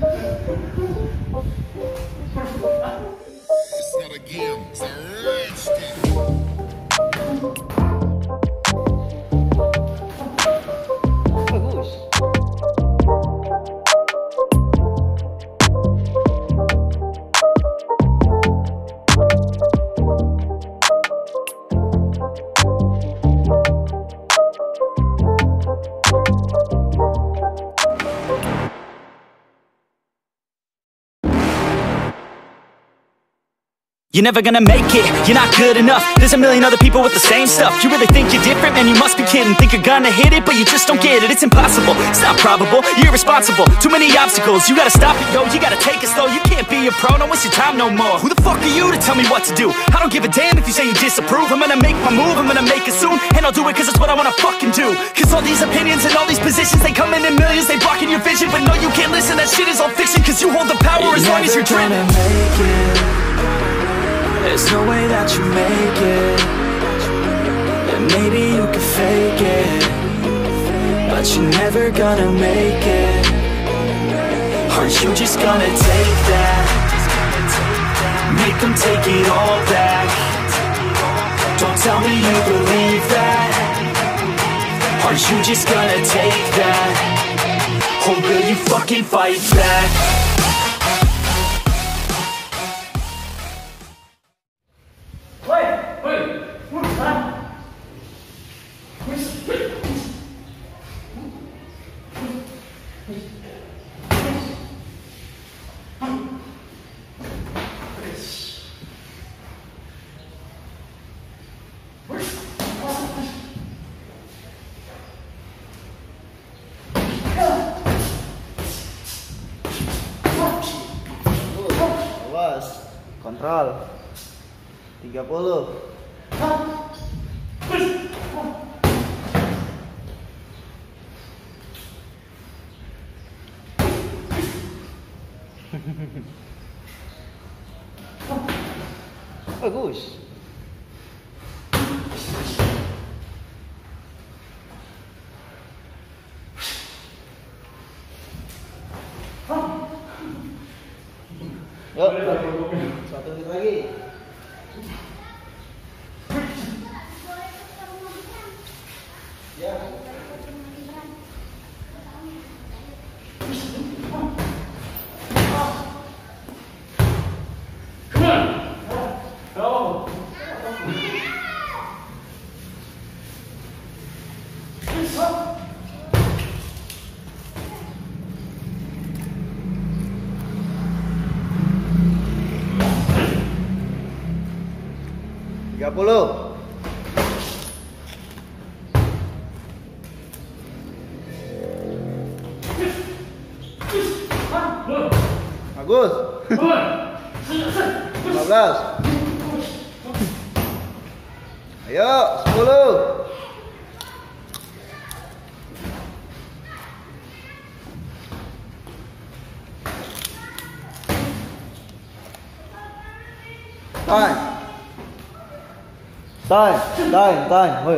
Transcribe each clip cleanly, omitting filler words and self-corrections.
It's not a game, it's a rich thing. Bagus. You're never gonna make it, you're not good enough. There's a million other people with the same stuff. You really think you're different? Man, you must be kidding. Think you're gonna hit it, but you just don't get it. It's impossible, it's not probable, you're irresponsible. Too many obstacles, you gotta stop it, yo. You gotta take it slow, you can't be a pro. Don't waste your time no more. Who the fuck are you to tell me what to do? I don't give a damn if you say you disapprove. I'm gonna make my move, I'm gonna make it soon. And I'll do it cause it's what I wanna fucking do. Cause all these opinions and all these positions, they come in millions, they blocking your vision. But no, you can't listen, that shit is all fiction. Cause you hold the power as long as you're dreaming. There's no way that you make it. And maybe you can fake it, but you're never gonna make it. Aren't you just gonna take that? Make them take it all back. Don't tell me you believe that. Aren't you just gonna take that? Or will you fucking fight back? Kontrol 30. Bagus. Yuk, satu menit lagi. Ya. Bagus. 15. Ayo, 10. Time. Hoi.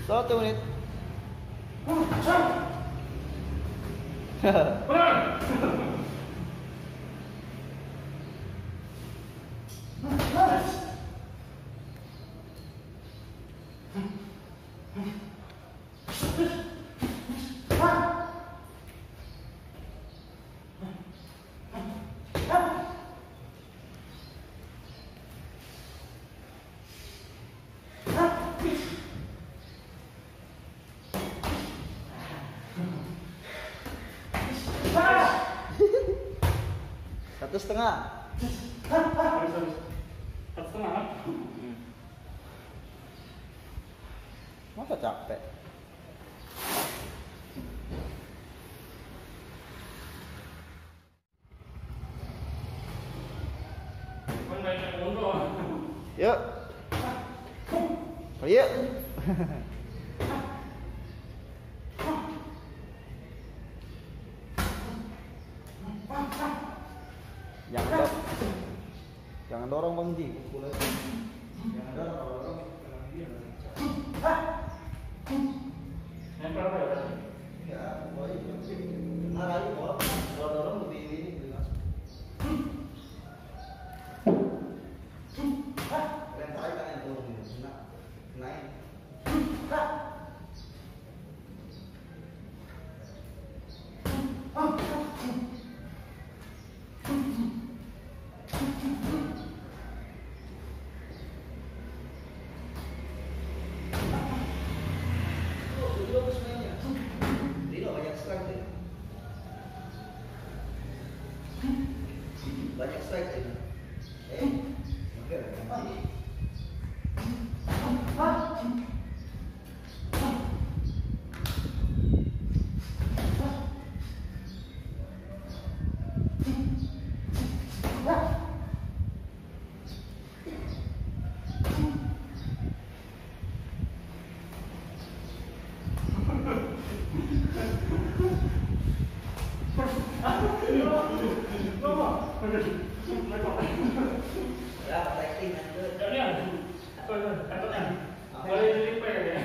Satu menit. 1,5. Harus 1,5. Masa capek? Yuk. Yuk. Jangan dorong Bang Ji. Jangan dorong, kalau dorong jangan diam. Nempel apa ya? Ya, boleh. Nah, lagi kalau dorong lebih ini gitu kan. Kalian tarik kan yang turun gitu. Naik. Banyak strike sih. Ya, practicing nanti. Boleh dilipat ya?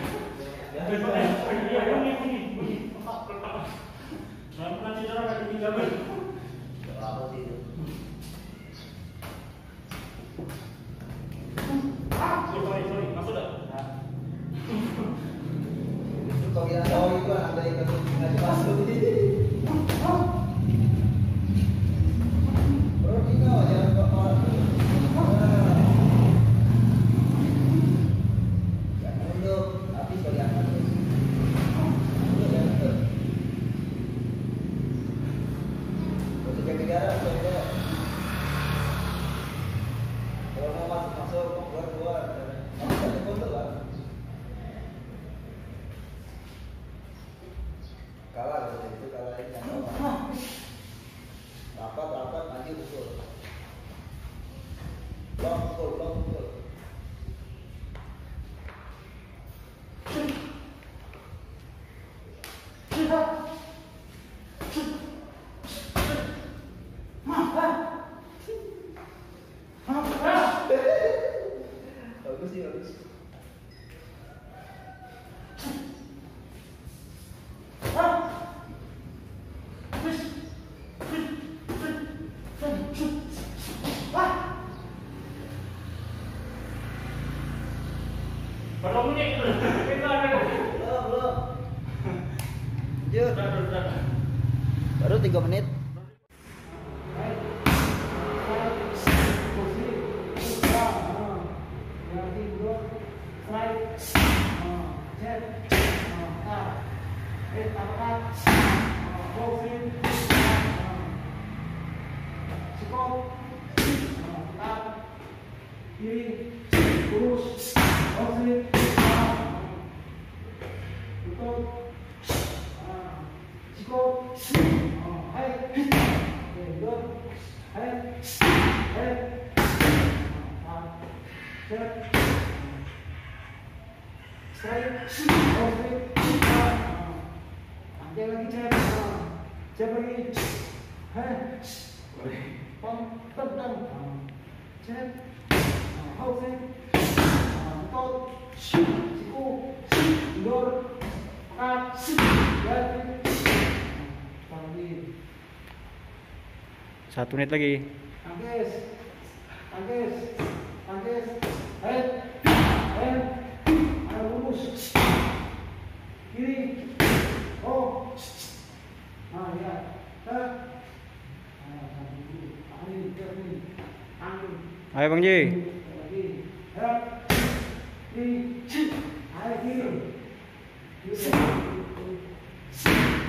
Nanti cara kaki tinggal. Apa sih itu? Sorry, masuk dah. Itu kalau kita tahu itu ada ikan ngasih masuk ini. Bro, kita jangan bawa jangan mundur, tapi sekalian masuk. Untuk negara, kalau mau masuk, mau keluar, ada kontrol lah. Kalah gitu, itu kalah ini yang kalah. Rapat, maju betul. Blok betul. Bagus sih, bagus. Berapa menit? Belum. Lanjut. Baru 3 menit. Satu menit lagi. Tangkis. Head. Ayo lurus. Kiri. Oh. Nah, ya. Ayo Bang Ji.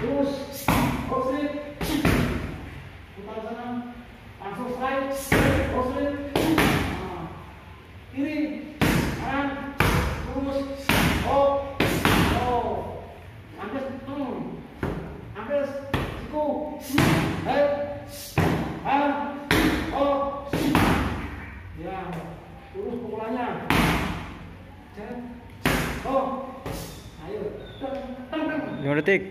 Terus, putar sana, langsung Ya, terus pukulannya. Ayo. 5 detik.